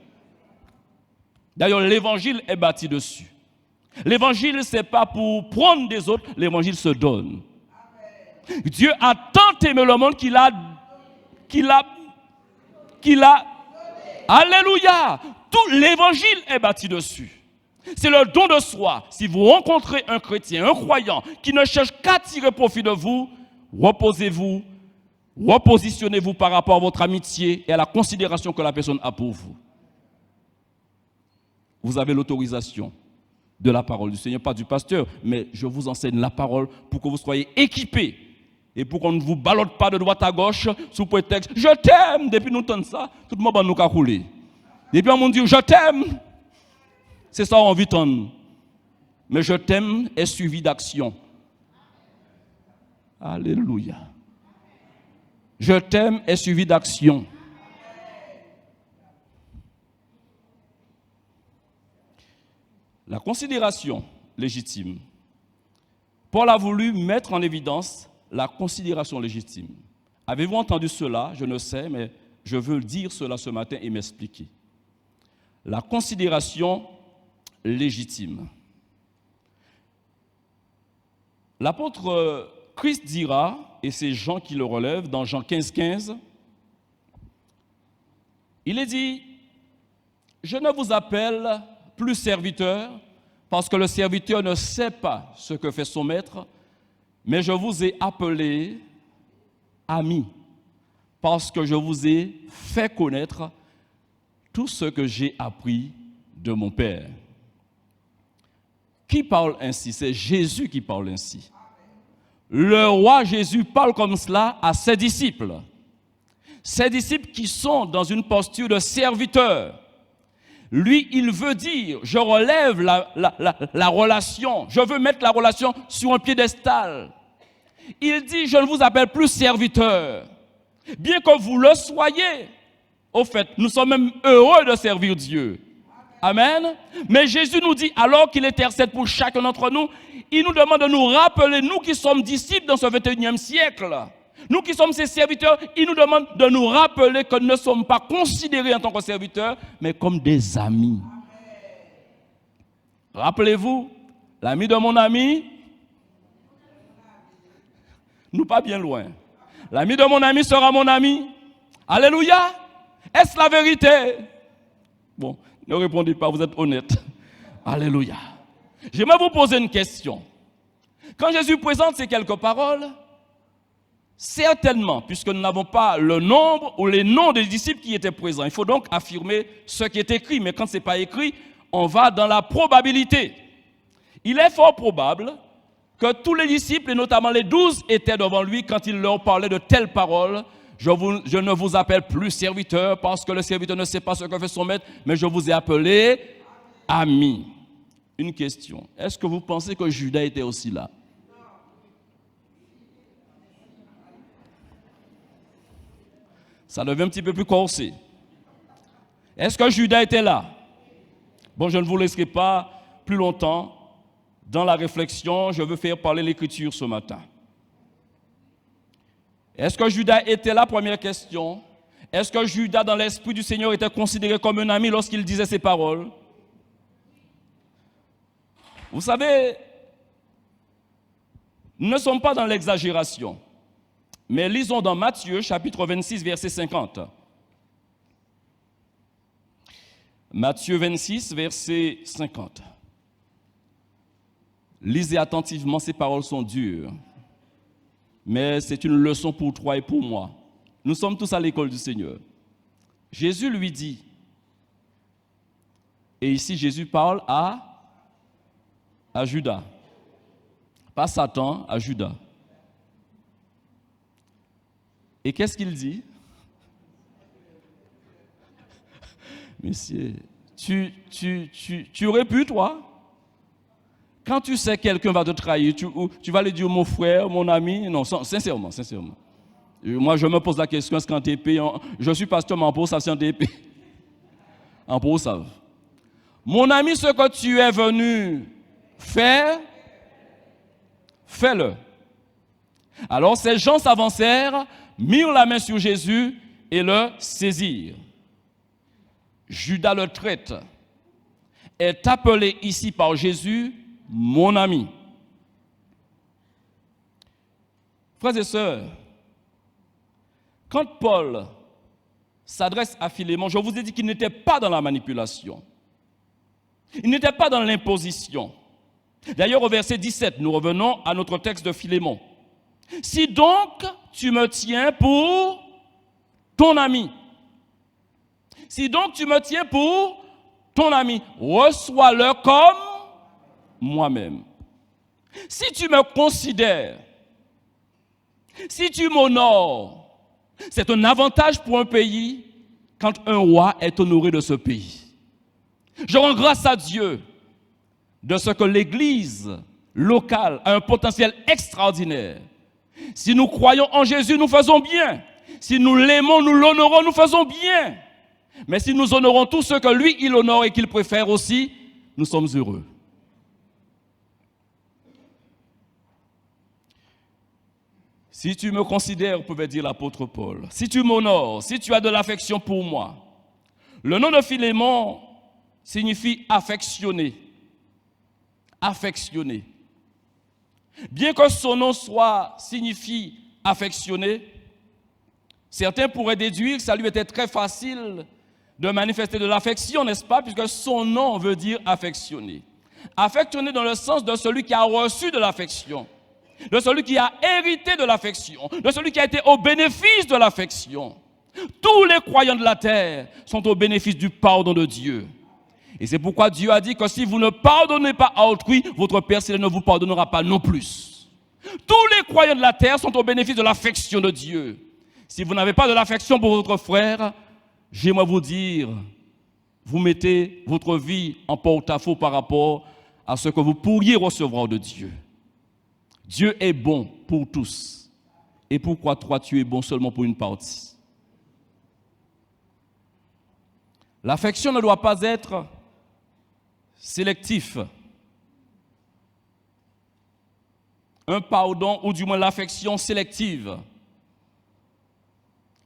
D'ailleurs, l'évangile est bâti dessus. L'évangile, ce n'est pas pour prendre des autres, l'évangile se donne. Dieu a tant aimé le monde qu'il a. Alléluia! Tout l'évangile est bâti dessus. C'est le don de soi. Si vous rencontrez un chrétien, un croyant, qui ne cherche qu'à tirer profit de vous, reposez-vous, repositionnez-vous par rapport à votre amitié et à la considération que la personne a pour vous. Vous avez l'autorisation de la parole du Seigneur, pas du pasteur, mais je vous enseigne la parole pour que vous soyez équipés et pour qu'on ne vous ballotte pas de droite à gauche sous prétexte « Je t'aime ». Depuis nous entendons ça, tout le monde nous a roulé. Depuis on dit « Je t'aime ». C'est ça on vit entendre. Mais « Je t'aime » est suivi d'action. Alléluia. « Je t'aime » est suivi d'action. La considération légitime. Paul a voulu mettre en évidence la considération légitime. Avez-vous entendu cela? Je ne sais, mais je veux dire cela ce matin et m'expliquer. La considération légitime. L'apôtre Christ dira, et c'est Jean qui le relève, dans Jean 15, il est dit, « Je ne vous appelle plus serviteur, parce que le serviteur ne sait pas ce que fait son maître, mais je vous ai appelé ami, parce que je vous ai fait connaître tout ce que j'ai appris de mon Père. » Qui parle ainsi? C'est Jésus qui parle ainsi. Le roi Jésus parle comme cela à ses disciples. Ses disciples qui sont dans une posture de serviteur. Lui, il veut dire, je relève la relation, je veux mettre la relation sur un piédestal. Il dit, je ne vous appelle plus serviteur, bien que vous le soyez. Au fait, nous sommes même heureux de servir Dieu. Amen. Mais Jésus nous dit, alors qu'il intercède pour chacun d'entre nous, il nous demande de nous rappeler, nous qui sommes disciples dans ce 21e siècle, nous qui sommes ses serviteurs, il nous demande de nous rappeler que nous ne sommes pas considérés en tant que serviteurs, mais comme des amis. Rappelez-vous, l'ami de mon ami, nous pas bien loin. L'ami de mon ami sera mon ami. Alléluia. Est-ce la vérité? Bon, ne répondez pas, vous êtes honnête. Alléluia. J'aimerais vous poser une question. Quand Jésus présente ces quelques paroles, certainement, puisque nous n'avons pas le nombre ou les noms des disciples qui étaient présents, il faut donc affirmer ce qui est écrit. Mais quand ce n'est pas écrit, on va dans la probabilité. Il est fort probable que tous les disciples, et notamment les 12, étaient devant lui quand il leur parlait de telles paroles. Je ne vous appelle plus serviteur parce que le serviteur ne sait pas ce que fait son maître, mais je vous ai appelé ami. Une question. Est-ce que vous pensez que Judas était aussi là? Ça devient un petit peu plus corsé. Est-ce que Judas était là? Bon, je ne vous laisserai pas plus longtemps dans la réflexion. Je veux faire parler l'Écriture ce matin. Est-ce que Judas était là? Première question. Est-ce que Judas, dans l'esprit du Seigneur, était considéré comme un ami lorsqu'il disait ces paroles? Vous savez, nous ne sommes pas dans l'exagération. Mais lisons dans Matthieu, chapitre 26, verset 50. Matthieu 26, verset 50. Lisez attentivement, ces paroles sont dures. Mais c'est une leçon pour toi et pour moi. Nous sommes tous à l'école du Seigneur. Jésus lui dit, et ici Jésus parle à Judas. Pas Satan, à Judas. Et qu'est-ce qu'il dit? Monsieur, tu aurais pu, toi? Quand tu sais que quelqu'un va te trahir, tu vas lui dire mon frère, mon ami? Non, sincèrement. Moi, je me pose la question, est-ce qu'en TP, je suis pasteur, mais en Pau, ça c'est en TP. En Pau, ça. Mon ami, ce que tu es venu faire, fais-le. Alors ces gens s'avancèrent, mirent la main sur Jésus et le saisirent. Judas le traître est appelé ici par Jésus mon ami. Frères et sœurs, quand Paul s'adresse à Philémon, je vous ai dit qu'il n'était pas dans la manipulation. Il n'était pas dans l'imposition. D'ailleurs, au verset 17, nous revenons à notre texte de Philémon. Si donc tu me tiens pour ton ami, si donc tu me tiens pour ton ami, reçois-le comme moi-même. Si tu me considères, si tu m'honores, c'est un avantage pour un pays quand un roi est honoré de ce pays. Je rends grâce à Dieu de ce que l'Église locale a un potentiel extraordinaire. Si nous croyons en Jésus, nous faisons bien. Si nous l'aimons, nous l'honorons, nous faisons bien. Mais si nous honorons tous ceux que lui, il honore et qu'il préfère aussi, nous sommes heureux. Si tu me considères, pouvait dire l'apôtre Paul, si tu m'honores, si tu as de l'affection pour moi, le nom de Philémon signifie affectionner. Affectionner. Bien que son nom signifie affectionner, certains pourraient déduire que ça lui était très facile de manifester de l'affection, n'est-ce pas, puisque son nom veut dire affectionner. Affectionner dans le sens de celui qui a reçu de l'affection, de celui qui a hérité de l'affection, de celui qui a été au bénéfice de l'affection. Tous les croyants de la terre sont au bénéfice du pardon de Dieu. Et c'est pourquoi Dieu a dit que si vous ne pardonnez pas à autrui, votre Père céleste ne vous pardonnera pas non plus. Tous les croyants de la terre sont au bénéfice de l'affection de Dieu. Si vous n'avez pas de l'affection pour votre frère, j'aimerais vous dire, vous mettez votre vie en porte-à-faux par rapport à ce que vous pourriez recevoir de Dieu. Dieu est bon pour tous. Et pourquoi toi tu es bon seulement pour une partie? L'affection ne doit pas être sélectif. Un pardon, ou du moins l'affection sélective.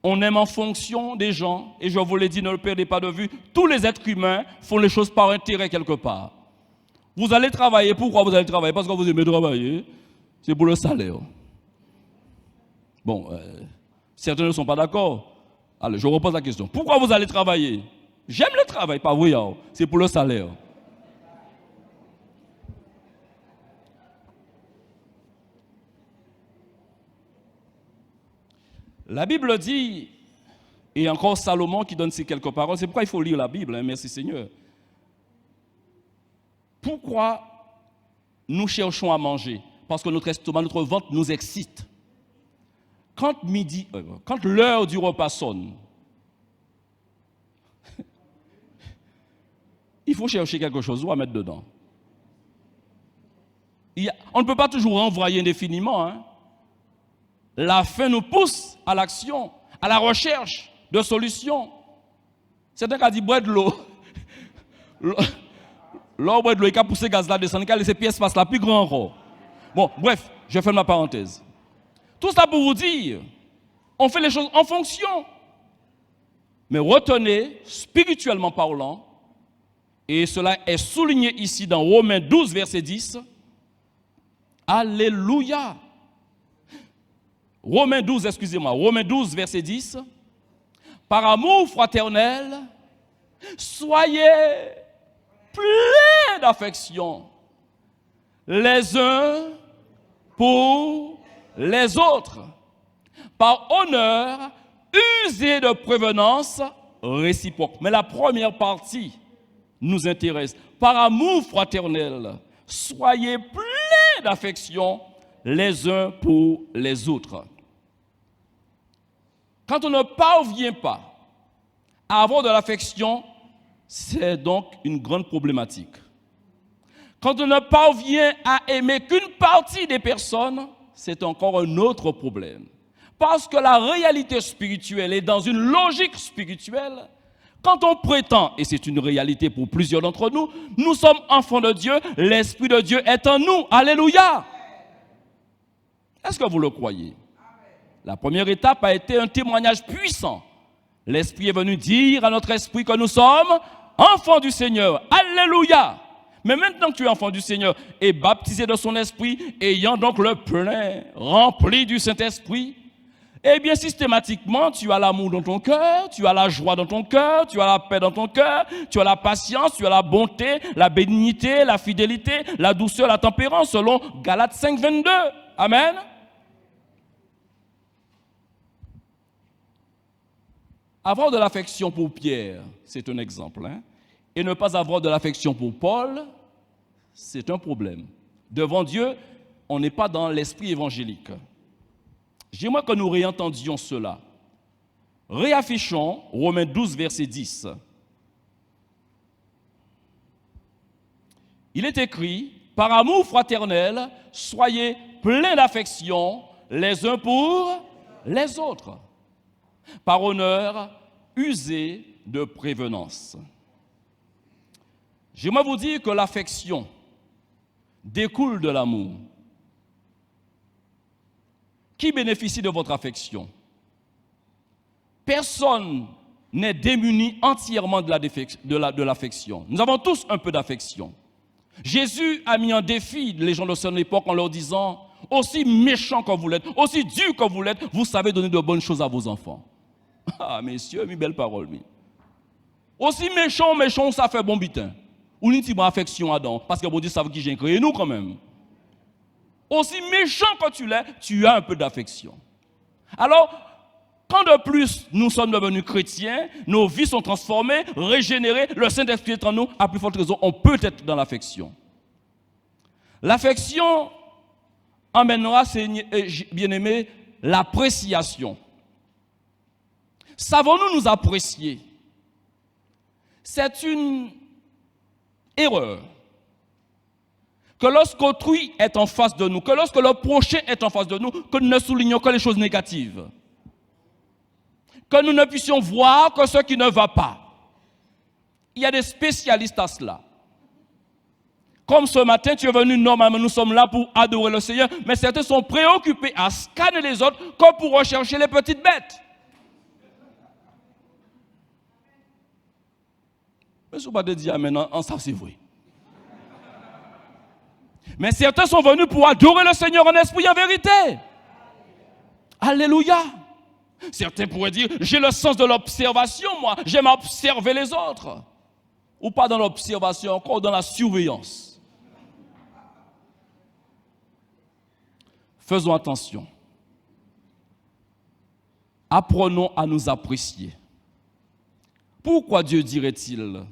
On aime en fonction des gens, et je vous l'ai dit, ne le perdez pas de vue, tous les êtres humains font les choses par intérêt quelque part. Vous allez travailler, pourquoi vous allez travailler? Parce que vous aimez travailler, c'est pour le salaire. Bon, certains ne sont pas d'accord. Allez, je repose la question. Pourquoi vous allez travailler? J'aime le travail, pas vrai, c'est pour le salaire. La Bible dit, et encore Salomon qui donne ces quelques paroles, c'est pourquoi il faut lire la Bible, hein, merci Seigneur. Pourquoi nous cherchons à manger? Parce que notre estomac, notre ventre nous excite. Quand l'heure du repas sonne, il faut chercher quelque chose à mettre dedans. On ne peut pas toujours envoyer indéfiniment, hein. La faim nous pousse à l'action, à la recherche de solutions. Certains qui ont dit boire de l'eau. L'eau boire de l'eau, il a poussé gaz là descendre, il a laissé pièce passe là plus grand encore. Bon, bref, je ferme ma parenthèse. Tout ça pour vous dire, on fait les choses en fonction. Mais retenez, spirituellement parlant, et cela est souligné ici dans Romains 12, verset 10, Alléluia. Romains 12, verset 10. Par amour fraternel, soyez pleins d'affection les uns pour les autres. Par honneur, usez de prévenance réciproque. Mais la première partie nous intéresse. Par amour fraternel, soyez pleins d'affection les uns pour les autres. Quand on ne parvient pas à avoir de l'affection, c'est donc une grande problématique. Quand on ne parvient à aimer qu'une partie des personnes, c'est encore un autre problème. Parce que la réalité spirituelle est dans une logique spirituelle. Quand on prétend, et c'est une réalité pour plusieurs d'entre nous, nous sommes enfants de Dieu, l'Esprit de Dieu est en nous. Alléluia! Est-ce que vous le croyez? La première étape a été un témoignage puissant. L'Esprit est venu dire à notre esprit que nous sommes enfants du Seigneur. Alléluia! Mais maintenant que tu es enfant du Seigneur et baptisé de son esprit, ayant donc le plein, rempli du Saint-Esprit, eh bien, systématiquement, tu as l'amour dans ton cœur, tu as la joie dans ton cœur, tu as la paix dans ton cœur, tu as la patience, tu as la bonté, la bénignité, la fidélité, la douceur, la tempérance, selon Galates 5, 22. Amen. Avoir de l'affection pour Pierre, c'est un exemple, hein? Et ne pas avoir de l'affection pour Paul, c'est un problème. Devant Dieu, on n'est pas dans l'esprit évangélique. J'aimerais que nous réentendions cela. Réaffichons Romains 12, verset 10. Il est écrit, « Par amour fraternel, soyez pleins d'affection les uns pour les autres. Par honneur, usez de prévenance. » J'aimerais vous dire que l'affection découle de l'amour. Qui bénéficie de votre affection? Personne n'est démuni entièrement de l'affection. Nous avons tous un peu d'affection. Jésus a mis en défi les gens de son époque en leur disant, aussi méchants que vous l'êtes, aussi durs que vous l'êtes, vous savez donner de bonnes choses à vos enfants. Ah, messieurs, mes belles paroles. Aussi méchants, ça fait bon bitin. Ou une petite affection à don, parce que bon Dieu savent qui j'ai créé nous quand même. Aussi méchant que tu l'es, tu as un peu d'affection. Alors, quand de plus nous sommes devenus chrétiens, nos vies sont transformées, régénérées, le Saint-Esprit est en nous, à plus forte raison, on peut être dans l'affection. L'affection emmènera, bien-aimés, l'appréciation. Savons-nous nous apprécier? C'est une erreur. Que lorsqu'autrui est en face de nous, que lorsque le prochain est en face de nous, que nous ne soulignons que les choses négatives. Que nous ne puissions voir que ce qui ne va pas. Il y a des spécialistes à cela. Comme ce matin, tu es venu, normalement nous sommes là pour adorer le Seigneur, mais certains sont préoccupés à scanner les autres comme pour rechercher les petites bêtes. Mais je ne vais pas te dire maintenant, ça c'est vrai. Mais certains sont venus pour adorer le Seigneur en esprit et en vérité. Alléluia. Certains pourraient dire, j'ai le sens de l'observation, moi. J'aime observer les autres. Ou pas dans l'observation, encore dans la surveillance. Faisons attention. Apprenons à nous apprécier. Pourquoi Dieu dirait-il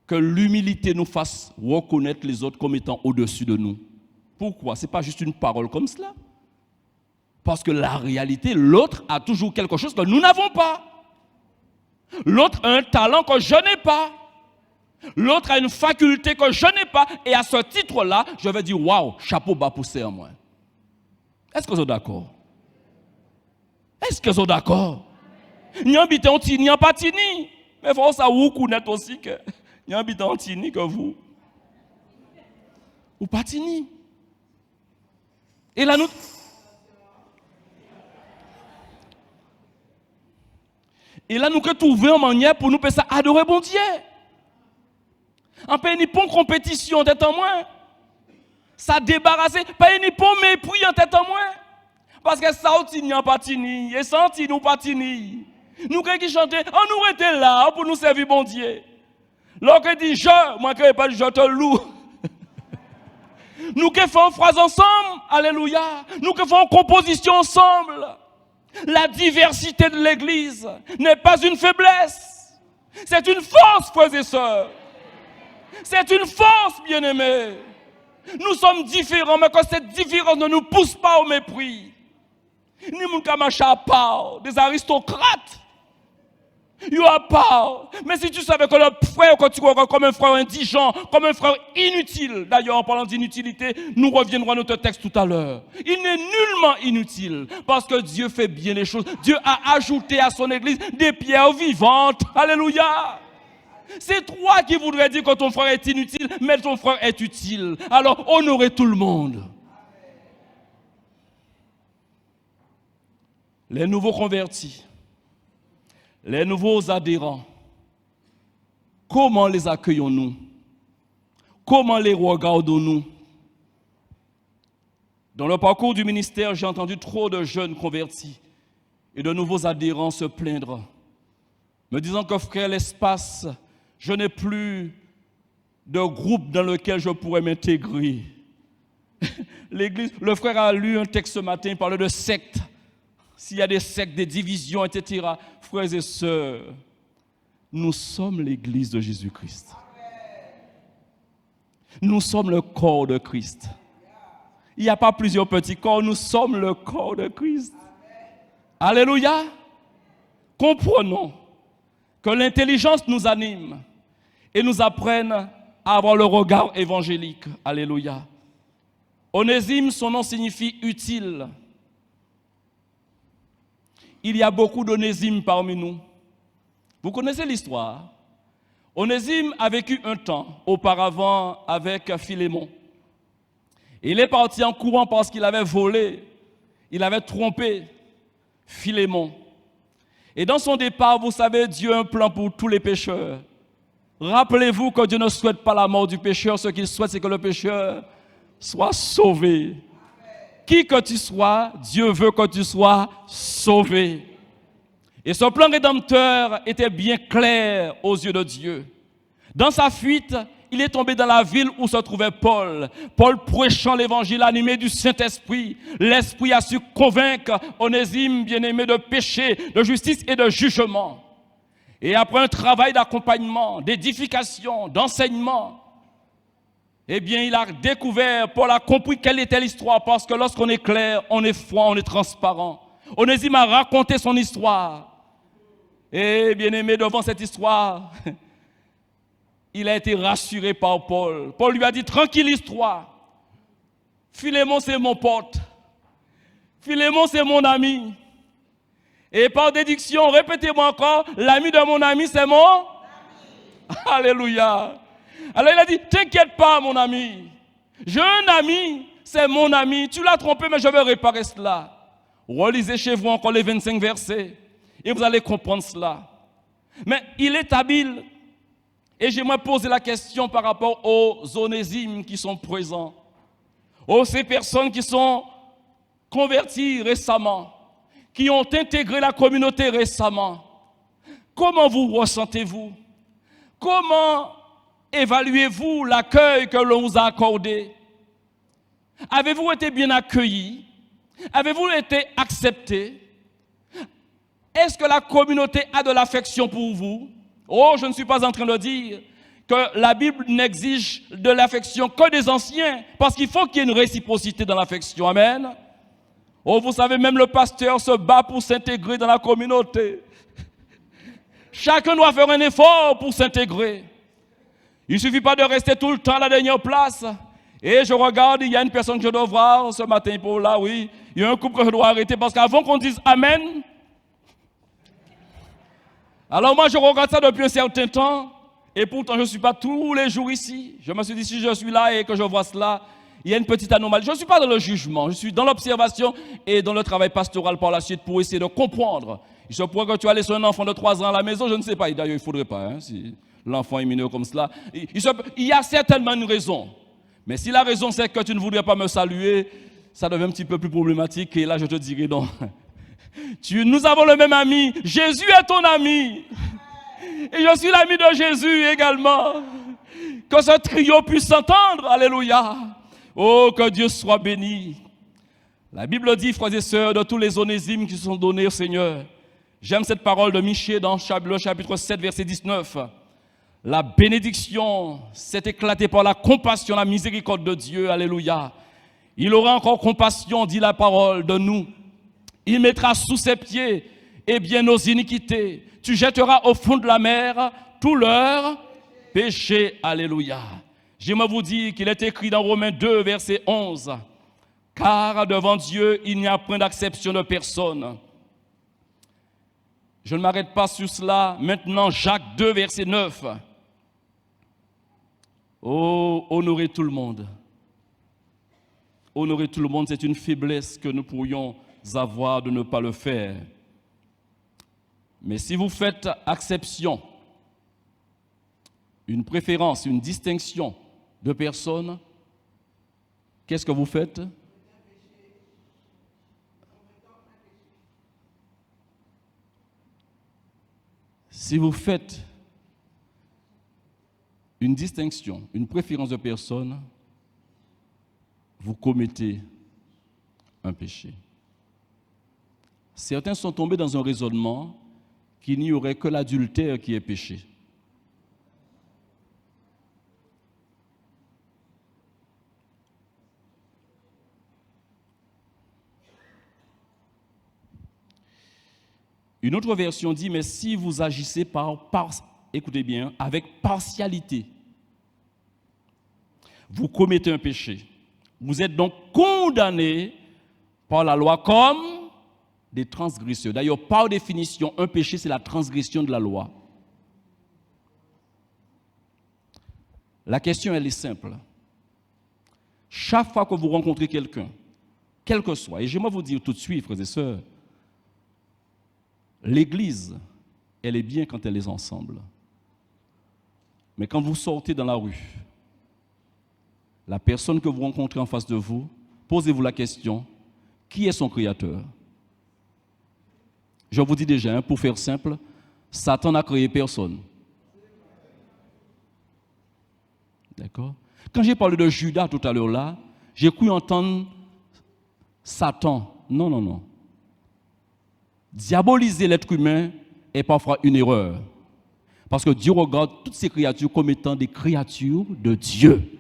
que l'humilité nous fasse reconnaître les autres comme étant au-dessus de nous? Pourquoi? Ce n'est pas juste une parole comme cela. Parce que la réalité, l'autre a toujours quelque chose que nous n'avons pas. L'autre a un talent que je n'ai pas. L'autre a une faculté que je n'ai pas. Et à ce titre-là, je vais dire, waouh, chapeau bas poussé en moi. Est-ce que vous êtes d'accord? Est-ce que vous êtes d'accord? N'y habitez en tini, n'y pas tini. Mais il faut ça vous connaître aussi que n'y habitez en tini que vous. Ou pas tini. Et là, nous. Et là, nous que trouver une manière pour nous faire adorer bon Dieu. En pays, ni pour compétition en tête en moins. Ça débarrasser, pas ni pour mépris en tête en moins. Parce que ça, on n'y a pas tini. Et ça, on nous pas tini. Nous qui chanter, on nous était là pour nous servir bon Dieu. Lorsque dit je, moi qui pas je te loue. Nous qui faisons phrase ensemble, alléluia. Nous qui faisons composition ensemble. La diversité de l'Église n'est pas une faiblesse. C'est une force, frères et sœurs. C'est une force, bien-aimés. Nous sommes différents, mais que cette différence ne nous pousse pas au mépris. Ni mon kamacha part, des aristocrates. You are pas. Mais si tu savais que le frère, quand tu vois comme un frère indigent, comme un frère inutile, d'ailleurs en parlant d'inutilité, nous reviendrons à notre texte tout à l'heure. Il n'est nullement inutile, parce que Dieu fait bien les choses. Dieu a ajouté à son église des pierres vivantes. Alléluia. C'est toi qui voudrais dire que ton frère est inutile, mais ton frère est utile. Alors honorez tout le monde. Les nouveaux convertis, les nouveaux adhérents, comment les accueillons-nous? comment les regardons-nous? Dans le parcours du ministère, j'ai entendu trop de jeunes convertis et de nouveaux adhérents se plaindre, me disant que frère, l'espace, je n'ai plus de groupe dans lequel je pourrais m'intégrer. L'église, le frère a lu un texte ce matin, il parlait de sectes. S'il y a des sectes, des divisions, etc. Frères et sœurs, nous sommes l'église de Jésus-Christ. Nous sommes le corps de Christ. Il n'y a pas plusieurs petits corps, nous sommes le corps de Christ. Alléluia. Comprenons que l'intelligence nous anime et nous apprenne à avoir le regard évangélique. Alléluia. Onésime, son nom signifie utile. Il y a beaucoup d'Onésime parmi nous. Vous connaissez l'histoire. Onésime a vécu un temps auparavant avec Philémon. Il est parti en courant parce qu'il avait volé, il avait trompé Philémon. Et dans son départ, vous savez, Dieu a un plan pour tous les pécheurs. Rappelez-vous que Dieu ne souhaite pas la mort du pécheur, ce qu'il souhaite, c'est que le pécheur soit sauvé. Qui que tu sois, Dieu veut que tu sois sauvé. Et ce plan rédempteur était bien clair aux yeux de Dieu. Dans sa fuite, il est tombé dans la ville où se trouvait Paul. Paul prêchant l'évangile animé du Saint-Esprit. L'Esprit a su convaincre Onésime, bien-aimé, de péché, de justice et de jugement. Et après un travail d'accompagnement, d'édification, d'enseignement, eh bien, il a découvert, Paul a compris quelle était l'histoire, parce que lorsqu'on est clair, on est franc, on est transparent. Onésime a raconté son histoire. Et bien aimé, devant cette histoire, il a été rassuré par Paul. Paul lui a dit, tranquillise-toi. Philémon, c'est mon pote. Philémon, c'est mon ami. Et par déduction, répétez-moi encore, l'ami de mon ami, c'est mon ami. Alléluia. Alors il a dit, t'inquiète pas mon ami, j'ai un ami, c'est mon ami, tu l'as trompé mais je vais réparer cela. Relisez chez vous encore les 25 versets et vous allez comprendre cela. Mais il est habile et j'aimerais poser la question par rapport aux onésimes qui sont présents, aux ces personnes qui sont converties récemment, qui ont intégré la communauté récemment. Comment vous ressentez-vous? Comment évaluez-vous l'accueil que l'on vous a accordé? Avez-vous été bien accueillis? Avez-vous été acceptés? Est-ce que la communauté a de l'affection pour vous? Oh, je ne suis pas en train de dire que la Bible n'exige de l'affection que des anciens, parce qu'il faut qu'il y ait une réciprocité dans l'affection. Amen. Oh, vous savez, même le pasteur se bat pour s'intégrer dans la communauté. Chacun doit faire un effort pour s'intégrer. Il ne suffit pas de rester tout le temps à la dernière place. Et je regarde, il y a une personne que je dois voir ce matin pour là, oui. Il y a un couple que je dois arrêter parce qu'avant qu'on dise Amen. Alors moi, je regarde ça depuis un certain temps. Et pourtant, je ne suis pas tous les jours ici. Je me suis dit, si je suis là et que je vois cela, il y a une petite anomalie. Je ne suis pas dans le jugement. Je suis dans l'observation et dans le travail pastoral par la suite pour essayer de comprendre. Il se pourrait que tu as laissé un enfant de 3 ans à la maison, je ne sais pas. D'ailleurs, il ne faudrait pas, hein, si l'enfant est mineur comme cela. Il y a certainement une raison. Mais si la raison c'est que tu ne voudrais pas me saluer, ça devient un petit peu plus problématique. Et là, je te dirai non. Nous avons le même ami. Jésus est ton ami. Et je suis l'ami de Jésus également. Que ce trio puisse s'entendre. Alléluia. Oh, que Dieu soit béni. La Bible dit, frères et sœurs, de tous les onésimes qui sont donnés au Seigneur. J'aime cette parole de Michée dans le chapitre 7, verset 19. La bénédiction s'est éclatée par la compassion, la miséricorde de Dieu. Alléluia. Il aura encore compassion, dit la parole, de nous. Il mettra sous ses pieds, eh bien, nos iniquités. Tu jetteras au fond de la mer tous leurs péchés. Alléluia. J'aimerais vous dire qu'il est écrit dans Romains 2, verset 11. Car devant Dieu, il n'y a point d'acception de personne. Je ne m'arrête pas sur cela. Maintenant, Jacques 2, verset 9. Oh, honorer tout le monde. Honorer tout le monde, c'est une faiblesse que nous pourrions avoir de ne pas le faire. Mais si vous faites exception, une préférence, une distinction de personnes, qu'est-ce que vous faites? Si vous faites une distinction, une préférence de personne, vous commettez un péché. Certains sont tombés dans un raisonnement qu'il n'y aurait que l'adultère qui est péché. Une autre version dit, mais si vous agissez écoutez bien, avec partialité, vous commettez un péché. Vous êtes donc condamnés par la loi comme des transgresseurs. D'ailleurs, par définition, un péché, c'est la transgression de la loi. La question, elle est simple. Chaque fois que vous rencontrez quelqu'un, quel que soit, et j'aimerais vous dire tout de suite, frères et sœurs, l'Église, elle est bien quand elle est ensemble. Mais quand vous sortez dans la rue, la personne que vous rencontrez en face de vous, posez-vous la question, qui est son créateur? Je vous dis déjà, pour faire simple, Satan n'a créé personne. D'accord? Quand j'ai parlé de Judas tout à l'heure là, j'ai cru entendre Satan. Non, non, non. Diaboliser l'être humain est parfois une erreur. Parce que Dieu regarde toutes ces créatures comme étant des créatures de Dieu.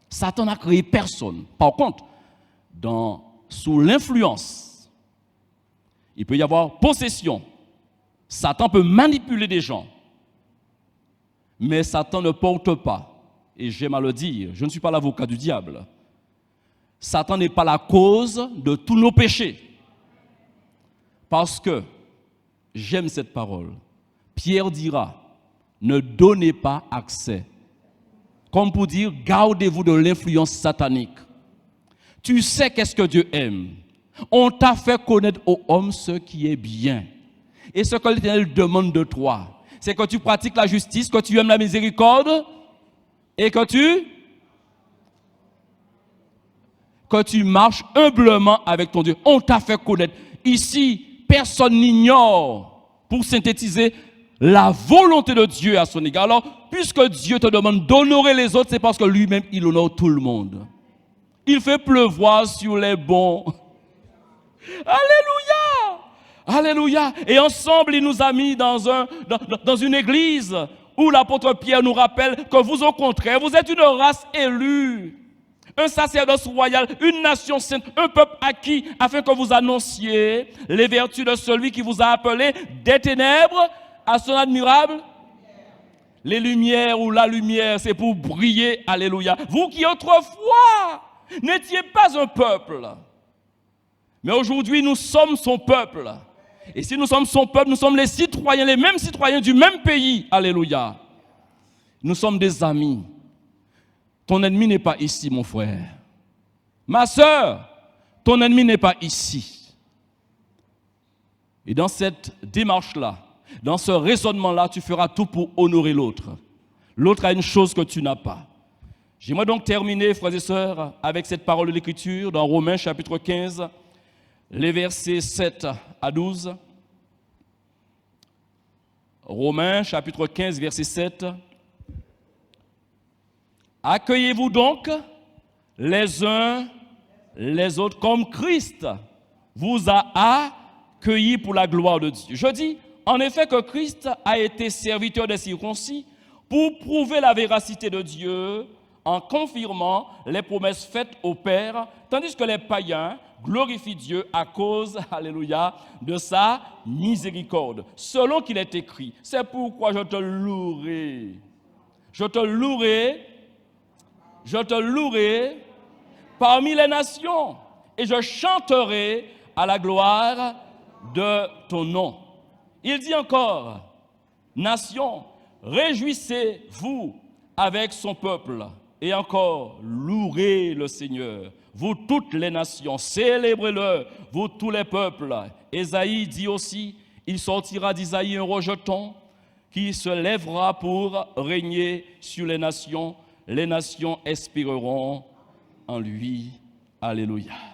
Satan n'a créé personne. Par contre, sous l'influence, il peut y avoir possession. Satan peut manipuler des gens. Mais Satan ne porte pas, et j'aime à le dire, je ne suis pas l'avocat du diable. Satan n'est pas la cause de tous nos péchés. Parce que, j'aime cette parole, Pierre dira, ne donnez pas accès. Comme pour dire, gardez-vous de l'influence satanique. Tu sais qu'est-ce que Dieu aime. On t'a fait connaître aux hommes ce qui est bien. Et ce que l'Éternel demande de toi, c'est que tu pratiques la justice, que tu aimes la miséricorde et que tu marches humblement avec ton Dieu. On t'a fait connaître. Ici, personne n'ignore, pour synthétiser, la volonté de Dieu à son égard. Alors, puisque Dieu te demande d'honorer les autres, c'est parce que lui-même, il honore tout le monde. Il fait pleuvoir sur les bons. Alléluia! Alléluia! Et ensemble, il nous a mis dans une église où l'apôtre Pierre nous rappelle que vous, au contraire, vous êtes une race élue, un sacerdoce royal, une nation sainte, un peuple acquis, afin que vous annonciez les vertus de celui qui vous a appelé des ténèbres à son admirable. Les lumières ou la lumière, c'est pour briller. Alléluia. Vous qui autrefois n'étiez pas un peuple, mais aujourd'hui nous sommes son peuple. Et si nous sommes son peuple, nous sommes les citoyens, les mêmes citoyens du même pays. Alléluia. Nous sommes des amis. Ton ennemi n'est pas ici, mon frère. Ma sœur, ton ennemi n'est pas ici. Et dans cette démarche-là, dans ce raisonnement-là, tu feras tout pour honorer l'autre. L'autre a une chose que tu n'as pas. J'aimerais donc terminer, frères et sœurs, avec cette parole de l'Écriture dans Romains chapitre 15, les versets 7 à 12. Romains chapitre 15, verset 7. Accueillez-vous donc les uns les autres comme Christ vous a accueillis pour la gloire de Dieu. Je dis en effet que Christ a été serviteur des circoncis pour prouver la véracité de Dieu en confirmant les promesses faites au Père, tandis que les païens glorifient Dieu à cause, alléluia, de sa miséricorde. Selon qu'il est écrit, c'est pourquoi je te louerai. Je te louerai parmi les nations et je chanterai à la gloire de ton nom. Il dit encore, nations, réjouissez-vous avec son peuple et encore, louez le Seigneur. Vous toutes les nations, célébrez-le, vous tous les peuples. Ésaïe dit aussi, il sortira d'Isaïe un rejeton qui se lèvera pour régner sur les nations. les nations espéreront en lui. Alléluia.